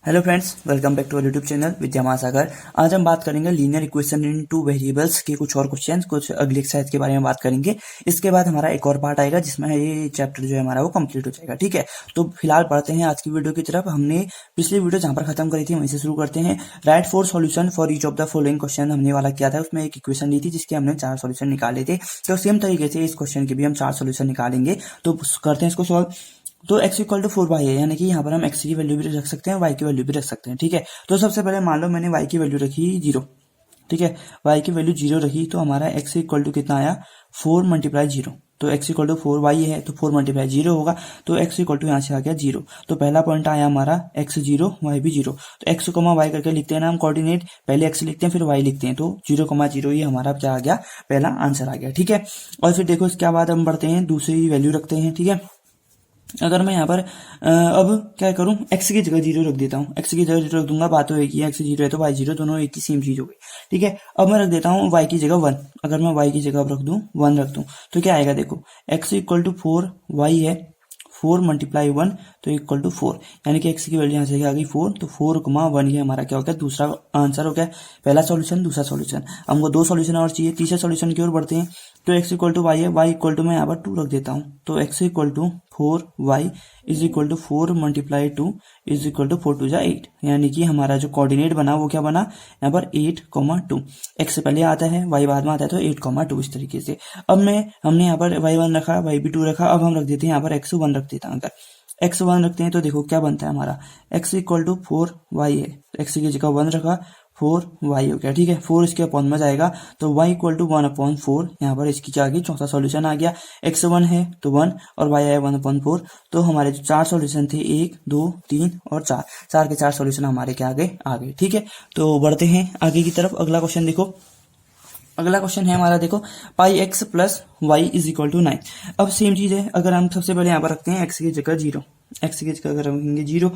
Hello friends, welcome back to YouTube channel Vidya Mahasagar. आज हम बात करेंगे linear equation in two variables के कुछ और क्वेश्चंस, कुछ अगले एक्सरसाइज के बारे में बात करेंगे। इसके बाद हमारा एक और पार्ट आएगा जिसमें ये चैप्टर जो है हमारा वो कंप्लीट हो जाएगा। ठीक है, तो फिलहाल पढ़ते हैं आज की वीडियो की तरफ। हमने पिछली वीडियो जहां पर खत्म करी थी वहीं से शुरू करते हैं। Right 4 solution for each of the following question हमने वाला किया था। उसमें एक इक्वेशन दी थी जिसके हमने 4 सॉल्यूशन निकाले थे। तो सेम तरीके से इस क्वेश्चन के भी हम 4 सॉल्यूशन निकालेंगे। तो करते हैं इसको सॉल्व। तो x इक्वल टू 4 वाई है, यानी कि यहाँ पर हम x की वैल्यू भी रख सकते हैं, y की वैल्यू भी रख सकते हैं। ठीक है, तो सबसे पहले मान लो मैंने y की वैल्यू रखी 0। ठीक है, y की वैल्यू 0 रखी तो हमारा x इक्वल टू कितना आया 4 मल्टीप्लाई 0। तो x इक्वल टू 4 y है तो 4 मल्टीप्लाई 0 होगा, तो x इक्वल टू यहाँ से आ गया 0। तो पहला पॉइंट आया हमारा x 0 y भी 0। तो x कोमा y करके लिखते हैं ना हम कोऑर्डिनेट, पहले x लिखते हैं फिर y लिखते हैं। तो 0,0 ये हमारा क्या आ गया, पहला आंसर आ गया। ठीक है, और फिर देखो इसके बाद हम बढ़ते हैं, दूसरी वैल्यू रखते हैं। ठीक है, अगर मैं यहाँ पर अब क्या करूं, x की जगह 0 रख देता हूँ। x की जगह 0 रख दूंगा, बात तो एक ही है, x 0 है तो y 0, दोनों एक ही सेम चीज हो गई। ठीक है, अब मैं रख देता हूँ y की जगह 1। अगर मैं y की जगह रख दूं 1 रख दूं तो क्या आएगा, देखो x इक्वल टू 4 y है, 4 मल्टीप्लाई 1 तो इक्वल टू 4, यानी कि x की वैल्यू यहाँ से आ गई 4। तो 4,1 ये हमारा क्या हो गया, दूसरा आंसर हो गया। पहला सॉल्यूशन, दूसरा सॉल्यूशन। हमको 2 सॉल्यूशन और चाहिए, तीसरे सॉल्यूशन की ओर बढ़ते हैं। तो x इक्वल टू y है, y इक्वल टू मैं यहाँ पर 2 रख देता हूँ। तो x equal to 4 y is equal to 4 multiply 2 is equal to 4 2 जा 8, यानी कि हमारा जो कोऑर्डिनेट बना वो क्या बना यहाँ पर 8,2। x पहले आता है, y बाद में आता है, तो 8,2 इस तरीके से। अब हमने यहाँ पर y1 रखा, y भी 2 रखा। अब हम रख देते हैं यहाँ पर x1 रख देता हूँ। अगर x1 रखते हैं तो देखो क्या बनता है हमारा, x इक्वल टू 4 y है, x की जगह 1 रखा, 4 y हो गया। ठीक है, 4 इसके अपॉन में जाएगा तो y इक्वल टू 1/4। यहाँ पर इसकी क्या आ गई, चौथा सॉल्यूशन आ गया। x1 है तो 1 और y आया 1/4। तो हमारे जो 4 सॉल्यूशन थे 1 2 3 और 4, 4 के 4 सॉल्यूशन हमारे क्या आ गए। ठीक है, तो बढ़ते हैं आगे की तरफ। अगला क्वेश्चन देखो, अगला क्वेश्चन है हमारा, देखो पाई x plus Y is equal to 9। अब सेम चीज है, अगर हम सबसे पहले यहाँ पर रखते हैं x की जगह 0, x की जगह अगर रखेंगे 0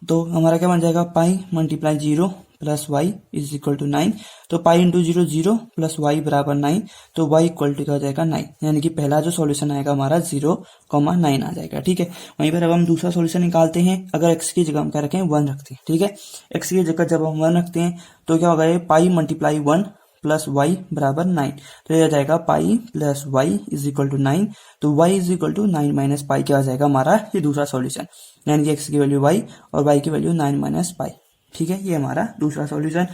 तो हमारा क्या बन जाएगा, pi multiply 0 plus Y is equal to 9। तो पाई इंटू 0 0 प्लस वाई बराबर 9, तो वाई इक्वल टू क्या हो जाएगा 9, यानी कि पहला जो सॉल्यूशन आएगा हमारा 0,9 आ जाएगा। ठीक है, वहीं पर अब हम दूसरा सॉल्यूशन निकालते हैं। अगर x की जगह हम क्या रखें 1 रखते हैं। ठीक है, x की जगह जब हम 1 रखते हैं तो क्या होगा, पाई मल्टीप्लाई 1 प्लस वाई बराबर 9, तो यह आ जाएगा pi plus Y is equal to 9। तो Y is equal to 9 minus pi क्या आ जाएगा हमारा, ये दूसरा सॉल्यूशन, यानी कि एक्स की वैल्यू वाई और वाई की वैल्यू 9 माइनस पाई। ठीक है, ये हमारा दूसरा सॉल्यूशन।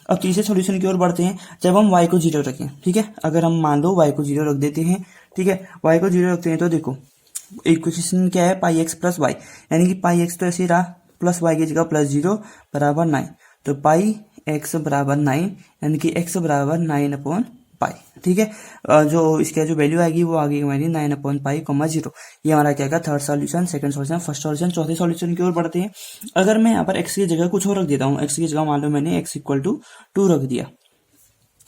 अब तीसरे सॉल्यूशन की ओर बढ़ते हैं, जब हम y को 0 रखें। ठीक है, अगर हम मान लो y को 0 रख देते हैं। ठीक है, y को 0 रखते हैं तो देखो इक्वेशन क्या है, पाई एक्स प्लस वाई, यानी कि पाई एक्स तो ऐसे रहा, प्लस वाई की जगह प्लस 0 बराबर 9। तो पाई एक्स बराबर 9, यानी कि x बराबर 9/पाई। ठीक है, जो इसका जो वैल्यू आएगी वो आगे हमारी 9/पाई, 0। ये हमारा क्या है, third solution, second solution, first solution. चौथे सॉल्यूशन की ओर बढ़ते हैं। अगर मैं यहाँ पर x की जगह कुछ और रख देता हूँ, x की जगह मान लो मैंने x इक्वल टू 2 रख दिया।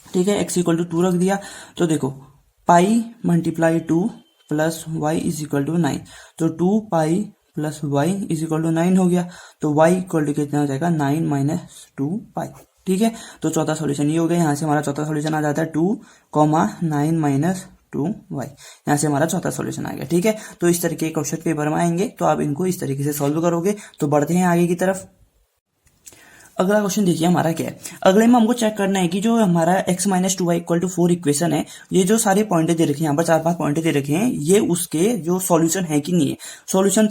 ठीक है, x इक्वल टू 2 रख दिया तो देखो pi multiply 2 plus Y is equal to 9, तो 2 pi plus Y is equal to 9 हो गया। तो y इक्वल टू कितना हो जाएगा, 9 माइनस 2 पाई। ठीक है, तो चौथा सॉल्यूशन ये हो गया। यहाँ से हमारा चौथा सॉल्यूशन आ जाता है 2,9 माइनस 2y, यहाँ से हमारा चौथा सॉल्यूशन आ गया। ठीक है, तो इस तरीके के क्वेश्चन पेपर में आएंगे तो आप इनको इस तरीके से सॉल्व करोगे। तो बढ़ते हैं आगे की तरफ। अगला क्वेश्चन देखिए हमारा क्या है। अगले में हमको चेक करना है कि जो हमारा x minus 2y equal to 4 equation है, ये जो सारे पॉइंट दे रखे हैं यहाँ पर, 4-5 पॉइंट दे रखे हैं, ये उसके जो सॉल्यूशन है कि नहीं है। सॉल्यूशन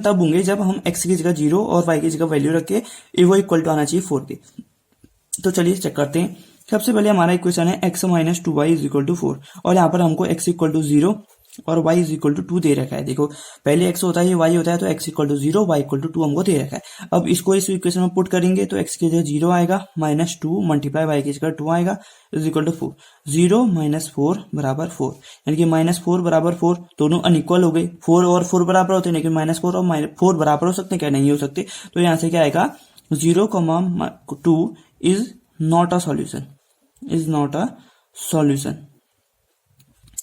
तब होंगे जब हम x की जगह 0 और y की जगह वैल्यू रख के वो इक्वल टू आना चाहिए 4 के। तो चलिए चेक करते हैं। सबसे पहले हमारा इक्वेशन है x minus 2y is equal to 4, और यहाँ पर हमको x इक्वल टू 0 और y इज इक्वल टू 2 दे रखा है। देखो पहले x होता है, y होता है, तो x equal to 0 y equal to 2 हमको दे रखा है। अब इसको इस इक्वेशन में पुट करेंगे तो x की जगह 0 आएगा, माइनस 2 मल्टीप्लाई y की जगह 2 आएगा इज इक्वल टू 4। 0 माइनस 4 बराबर 4, यानी कि माइनस 4 बराबर 4, दोनों अनइक्वल हो गए। 4 और 4 बराबर होते हैं, लेकिन माइनस 4 और 4 बराबर हो सकते हैं क्या, नहीं हो सकते। तो यहाँ से क्या आएगा, 0,2 is not a solution, is not a solution,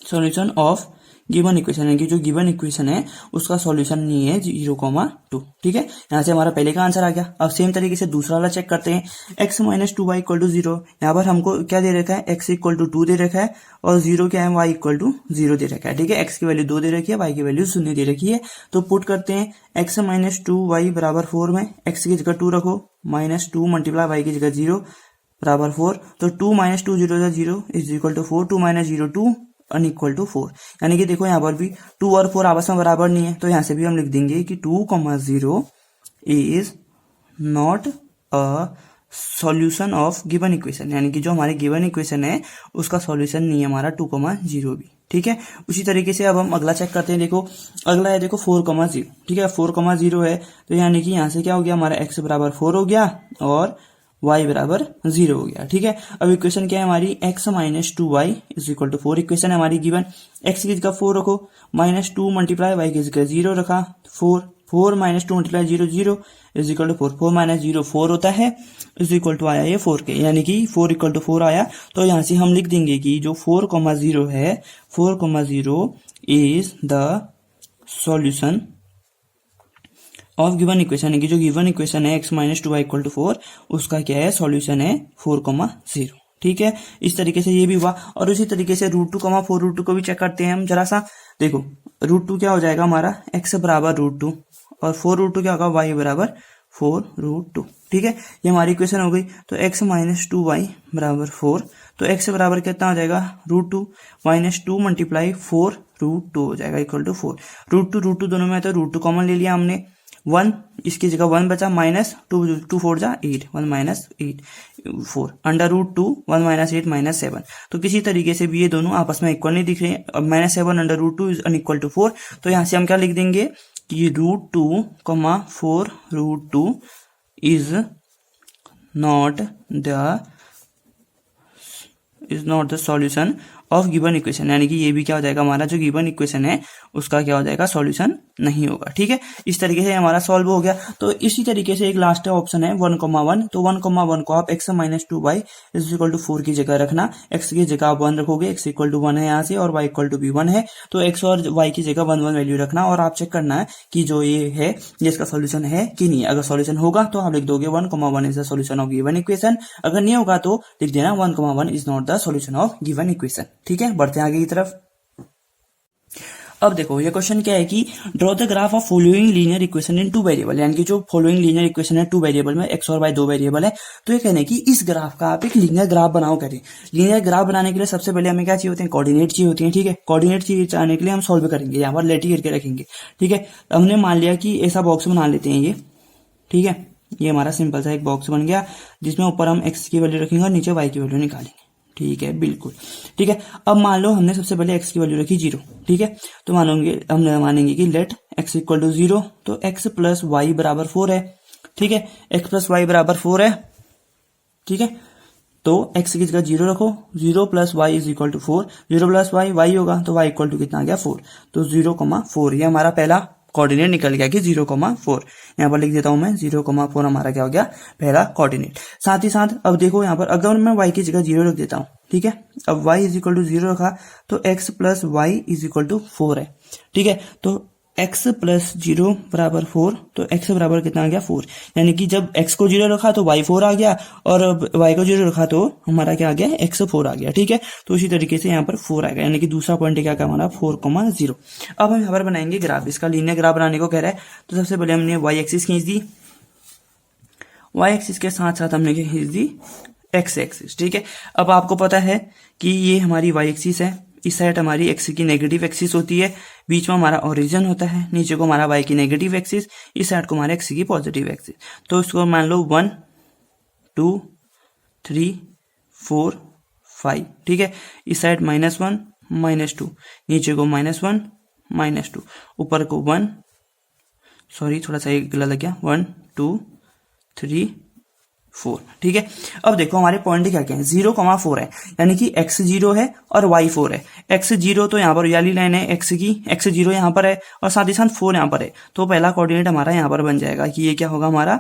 solution of given equation है कि जो गिवन इक्वेशन है उसका सॉल्यूशन नहीं है 0,2। ठीक है, यहाँ से हमारा पहले का आंसर आ गया। अब सेम तरीके से दूसरा वाला चेक करते हैं। x minus 2y equal to 0, यहाँ पर हमको क्या दे रखा है, x इक्वल टू 2 दे रखा है और 0 क्या है, y इक्वल टू 0 दे रखा है। ठीक है, x की वैल्यू 2 दे रखी है, y की वैल्यू 0 दे रखी है। तो पुट करते हैं x माइनस 2y बराबर 4 में x की जगह 2 रखो, माइनस 2 मल्टीप्लाई y की जगह 0 बराबर 4। तो 2 minus 2 0 0 is equal to 4, 2 minus 0 2 unequal to 4। यानी कि देखो यहाँ पर भी 2 और 4 आपस में बराबर नहीं है, तो यहाँ से भी हम लिख देंगे कि 2,0 is not a solution of given equation, यानी कि जो हमारे गिवन इक्वेशन है उसका सॉल्यूशन नहीं है हमारा 2,0 भी। ठीक है, उसी तरीके से अब हम अगला चेक करते हैं। देखो अगला है, देखो 4,0। ठीक है, 4,0 है, तो यानी कि यहाँ से क्या हो गया, हमारा x बराबर 4 हो गया और y बराबर 0 हो गया। ठीक है, अब इक्वेशन क्या है हमारी, x minus 2y is equal to 4 equation है हमारी गिवन। x की जगह 4 रखो, माइनस 2 मल्टीप्लाई y की जगह 0 रखा, 4 minus 2 multiply 0 0 is equal to 4, 4 minus 0 4 होता है, इज इक्वल टू आया ये 4 के, यानी कि 4 इक्वल टू 4 आया। तो यहाँ से हम लिख देंगे कि जो 4,0 है, 4,0 is the solution of given equation, यानी कि जो गिवन इक्वेशन है x minus 2y equal to 4 उसका क्या है, सॉल्यूशन है 4,0। ठीक है, इस तरीके से ये भी हुआ। और उसी तरीके से √2,4 √2 को भी चेक करते हैं हम जरा सा। देखो √2 क्या हो जाएगा हमारा, x बराबर √2 और 4 √2 क्या होगा, y बराबर 4 √2। ठीक है, ये हमारी इक्वेशन हो गई। तो x माइनस 2y बराबर 4, तो x बराबर कितना हो जाएगा, √2 माइनस 2 मल्टीप्लाई 4 √2 हो जाएगा इक्वल टू 4। √2 दोनों में है तो √2 कॉमन ले लिया हमने, 1 इसकी जगह 1 बचा, माइनस 2 4 जा 8, 1 माइनस 8 4 अंडर √2 1 माइनस 8 माइनस 7। तो किसी तरीके से भी ये दोनों आपस में इक्वल नहीं दिख रहे हैं। अब minus 7 under √2 is unequal to 4, तो यहाँ से हम क्या लिख देंगे कि √2, 4 √2 is not the solution of given equation, यानी कि ये भी क्या हो जाएगा, हमारा जो गिवन इक्वेशन है उसका क्या हो जाएगा, सॉल्यूशन नहीं होगा। ठीक है, इस तरीके से हमारा सॉल्व हो गया। तो इसी तरीके से एक लास्ट ऑप्शन है 1,1, तो 1,1 को आप x minus 2y is equal to 4 की जगह रखना, x की जगह आप 1 रखोगे, x इक्वल टू 1 है यहाँ से और y इक्वल टू भी 1 है, तो x और y की जगह 1 1 वैल्यू रखना और आप चेक करना है कि जो ये है ये इसका सॉल्यूशन है कि नहीं। अगर सॉल्यूशन होगा तो आप लिख दोगे 1,1 is the solution of given equation, अगर नहीं होगा तो लिख देना 1,1 is not the solution of given equation. ठीक है, बढ़ते हैं आगे की तरफ। अब देखो ये क्वेश्चन क्या है कि draw the graph of following linear equation in 2 variable, यानी कि जो फॉलोइंग लीनियर इक्वेशन है 2 वेरिएबल में, x और y 2 वेरिएबल है। तो ये कहने की इस ग्राफ का आप एक लीनियर ग्राफ बनाओ करें। लीनियर ग्राफ बनाने के लिए सबसे पहले हमें क्या चाहिए होते हैं, कोऑर्डिनेट चाहिए होती है। ठीक है, कोऑर्डिनेट चाहिए चाहने के लिए हम सॉल्व करेंगे, यहाँ पर लेटी करके रखेंगे। ठीक है, हमने मान लिया कि ऐसा बॉक्स बना लेते हैं ये। ठीक है, ये हमारा सिंपल सा एक बॉक्स बन गया जिसमें ऊपर हम x की वैल्यू रखेंगे और नीचे y की वैल्यू निकालेंगे। ठीक है, बिल्कुल ठीक है। अब मान लो हमने सबसे पहले x की वैल्यू रखी 0। ठीक है, तो हम मानेंगे कि लेट x इक्वल टू 0, तो x प्लस वाई बराबर 4 है। ठीक है, x प्लस वाई बराबर 4 है। ठीक है, तो x की जगह 0 रखो, 0 plus Y is equal to 4, 0 plus Y Y होगा, तो y इक्वल टू कितना आ गया 4, तो 0,4 ये हमारा पहला कोऑर्डिनेट निकल गया कि 0,4। यहाँ पर लिख देता हूं मैं 0,4 हमारा क्या हो गया, पहला कोऑर्डिनेट। साथ ही साथ अब देखो यहाँ पर अगर मैं y की जगह 0 रख देता हूँ, ठीक है, अब y इज इक्वल टू 0 रखा तो x plus Y is equal to 4 है। ठीक है, तो x प्लस 0 बराबर 4, तो x बराबर कितना आ गया 4, यानी कि जब x को 0 रखा तो y 4 आ गया और y को 0 रखा तो हमारा क्या आ गया, x 4 आ गया। ठीक है, तो इसी तरीके से यहाँ पर 4 आएगा, यानी कि दूसरा पॉइंट क्या का हमारा 4,0। अब हम यहाँ पर बनाएंगे ग्राफ, इसका लीनियर ग्राफ बनाने को कह रहा है। तो सबसे पहले हमने y एक्सिस खींच दी, y एक्सिस के साथ साथ हमने खींच दी x एक्सिस। ठीक है, अब आपको पता है कि ये हमारी y एक्सिस है, इस साइड हमारी x की नेगेटिव एक्सिस होती है, बीच में हमारा ओरिजिन होता है, नीचे को हमारा y की नेगेटिव एक्सिस, इस साइड को हमारे x की पॉजिटिव एक्सिस। तो इसको मान लो 1 2 3 4 5। ठीक है, इस साइड -1 -2, नीचे को -1 -2, ऊपर को 1, सॉरी थोड़ा सा गला लग गया, 1 2 3 4। ठीक है, अब देखो हमारे पॉइंट क्या क्या है, 0,4 है, यानी कि x 0 है और y 4 है। x 0 तो यहाँ पर वाली लाइन है x की, x 0 यहाँ पर है और साथ ही साथ 4 यहाँ पर है, तो पहला कोऑर्डिनेट हमारा यहाँ पर बन जाएगा कि ये क्या होगा हमारा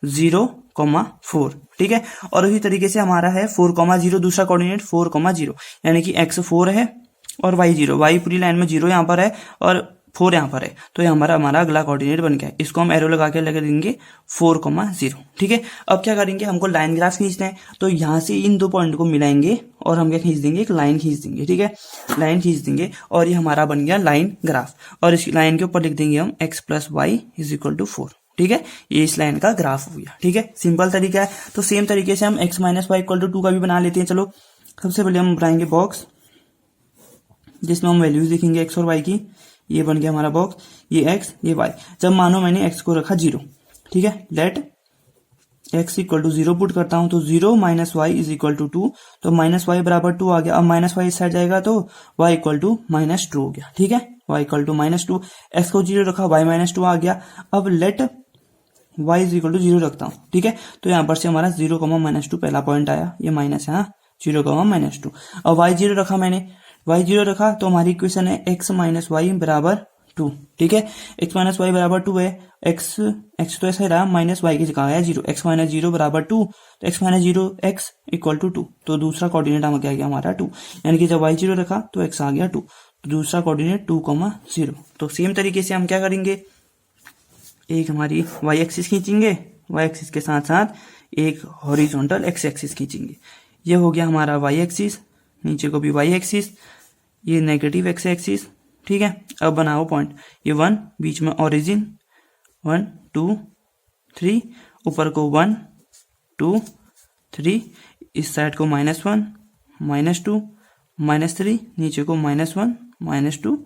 0,4। ठीक है, और उसी तरीके से हमारा है 4,0 दूसरा कोऑर्डिनेट 4,0, यानी कि x 4 है और वाई 0, वाई पूरी लाइन में 0 यहाँ पर है और 4 यहाँ पर है, तो ये हमारा अगला कोऑर्डिनेट बन गया है। इसको हम एरो लगा के लगा देंगे 4,0। ठीक है, अब क्या करेंगे, हमको लाइन ग्राफ खींचना है, तो यहाँ से इन दो पॉइंट को मिलाएंगे और हम क्या खींच देंगे, एक लाइन खींच देंगे। ठीक है, लाइन खींच देंगे और ये हमारा बन गया लाइन ग्राफ, और इस लाइन के ऊपर लिख देंगे हम x plus Y is equal to 4। ठीक है, ये इस लाइन का ग्राफ हो गया। ठीक है, सिंपल तरीका है। तो सेम तरीके से हम x minus Y equal to 2 का भी बना लेते हैं। चलो, सबसे पहले हम बनाएंगे बॉक्स जिसमें हम वैल्यूज लिखेंगे x और y की। ये बन गया हमारा बॉक्स, ये x ये y। जब मानो मैंने x को रखा 0, ठीक है, let x equal to 0 put करता हूं, तो 0 minus Y is equal to 2, तो माइनस वाई बराबर 2 आ गया। अब माइनस वाई इस साइड जाएगा तो y इक्वल टू माइनस 2 हो गया। ठीक है, y equal to minus 2, x को 0 रखा, y माइनस 2 आ गया। अब let y is equal to 0 रखता हूं। ठीक है, तो यहाँ पर से हमारा 0,-2 पहला पॉइंट आया, ये माइनस है, 0,-2। अब y 0 रखा मैंने, y 0 रखा तो हमारी इक्वेशन है x माइनस वाई बराबर 2। ठीक है, x माइनस वाई बराबर 2 है, x तो ऐसा ही रहा, माइनस वाई की जगह आया 0, x माइनस 0 बराबर 2, तो x minus 0 x equal to 2, तो दूसरा कोऑर्डिनेट हमें क्या गया हमारा 2, यानी कि जब y 0 रखा तो x आ गया 2, तो दूसरा कोऑर्डिनेट 2,0। तो सेम तरीके से हम क्या करेंगे, एक हमारी y एक्सिस खींचेंगे, y एक्सिस के साथ साथ एक हॉरिजॉन्टल x एक्सिस खींचेंगे। ये हो गया हमारा y एक्सिस, नीचे को भी y एक्सिस, ये नेगेटिव x एक्सिस। ठीक है, अब बनाओ पॉइंट, ये 1, बीच में ओरिजिन 1 2 3, ऊपर को 1 2 3, इस साइड को -1 -2 -3, नीचे को -1 -2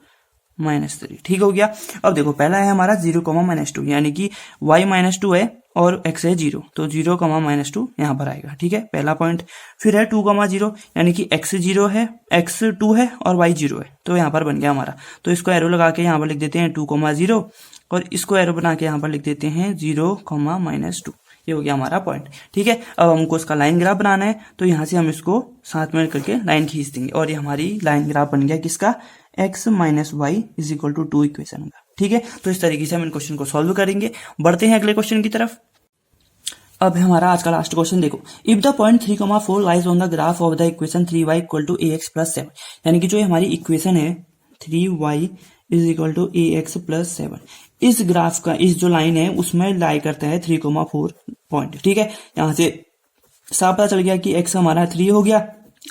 -3। ठीक हो गया। अब देखो, पहला है हमारा 0,-2, यानी कि y -2 है और x है 0, तो 0,-2 यहाँ पर आएगा। ठीक है, पहला पॉइंट। फिर है 2,0, यानी कि x 0 है, x 2 है और y 0 है, तो यहाँ पर बन गया हमारा। तो इसको एरो लगा के यहाँ पर लिख देते हैं 2,0, और इसको एरो बना के यहाँ पर लिख देते हैं 0,-2। ये हो गया हमारा पॉइंट। ठीक है, अब हमको इसका लाइन ग्राफ बनाना है, तो यहाँ से हम इसको साथ में करके लाइन खींच देंगे, और ये हमारी लाइन ग्राफ बन गया किसका, x minus Y is equal to 2 equation का। ठीक है, तो इस तरीके से हम इन क्वेश्चन को सॉल्व करेंगे। बढ़ते हैं अगले क्वेश्चन की तरफ। अब है हमारा आज का लास्ट क्वेश्चन। देखो, if the point 3,4 lies on the graph of the equation 3y equal to ax plus 7, यानी कि जो हमारी इक्वेशन है 3y is equal to ax plus 7, इस ग्राफ का इस जो लाइन है उसमें लाई करता है 3,4 पॉइंट। ठीक है, यहां से साफ पता चल गया कि x हमारा 3 हो गया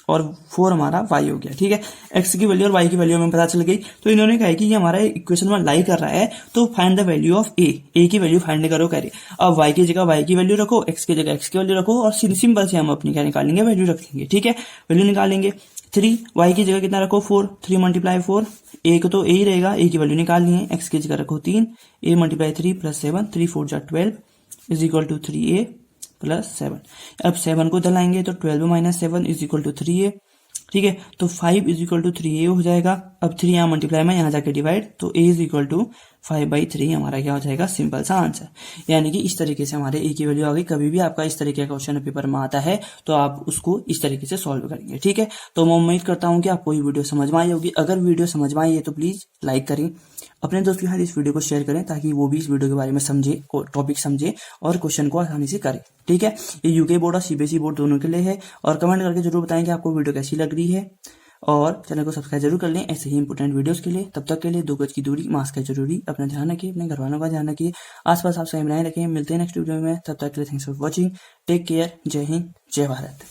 और 4 हमारा y हो गया। ठीक है, x की वैल्यू और y की वैल्यू हमें पता चल गई। तो इन्होंने कहा कि ये हमारा इक्वेशन में लाई कर रहा है, तो find the value of a की वैल्यू फाइंड करो कह रही। अब y की जगह y की वैल्यू रखो, x की जगह x की वैल्यू रखो, और सिंपल से हम अपनी क्या निकालेंगे, वैल्यू रख लेंगे। ठीक है, वैल्यू निकालेंगे। 3, y की जगह कितना रखो 4, 3 मल्टीप्लाई 4, a को तो a ही रहेगा, a की वैल्यू निकालनी है। x की जगह रखो 3, a मल्टीप्लाई 3 प्लस 7, 3 4 जा 12 is equal to 3a plus 7। अब 7 को इधर लाएंगे तो 12 minus 7 is equal to 3a। ठीक है, तो 5 इज इक्वल टू 3a हो जाएगा। अब 3 यहाँ मल्टीप्लाई में यहाँ जाके डिवाइड, तो a इज इक्वल टू 5/3 हमारा क्या हो जाएगा, सिंपल सा आंसर। यानी कि इस तरीके से हमारे a की वैल्यू आ गई। कभी भी आपका इस तरीके का क्वेश्चन पेपर में आता है तो आप उसको इस तरीके से सॉल्व करेंगे। ठीक है, तो मैं उम्मीद करता हूँ कि आपको ये वीडियो समझ में आई होगी। अगर वीडियो समझ में आई है तो प्लीज लाइक करें, अपने दोस्तों के साथ इस वीडियो को शेयर करें, ताकि वो भी इस वीडियो के बारे में समझे, टॉपिक समझे और क्वेश्चन को आसानी से करे। ठीक है, ये यूके बोर्ड और सीबीएसई बोर्ड दोनों के लिए है। और कमेंट करके जरूर बताएं कि आपको वीडियो कैसी लग रही है, और चैनल को सब्सक्राइब जरूर कर लें ऐसे ही इंपोर्टेंट वीडियोस के लिए। तब तक के लिए 2 गज की दूरी, मास्क है जरूरी, अपना ध्यान रखिए, अपने घर वालों का ध्यान रखिए, आसपास आप सही बनाए रखें। मिलते हैं नेक्स्ट वीडियो में, तब तक के लिए thanks for watching, take care, जय हिंद, जय भारत।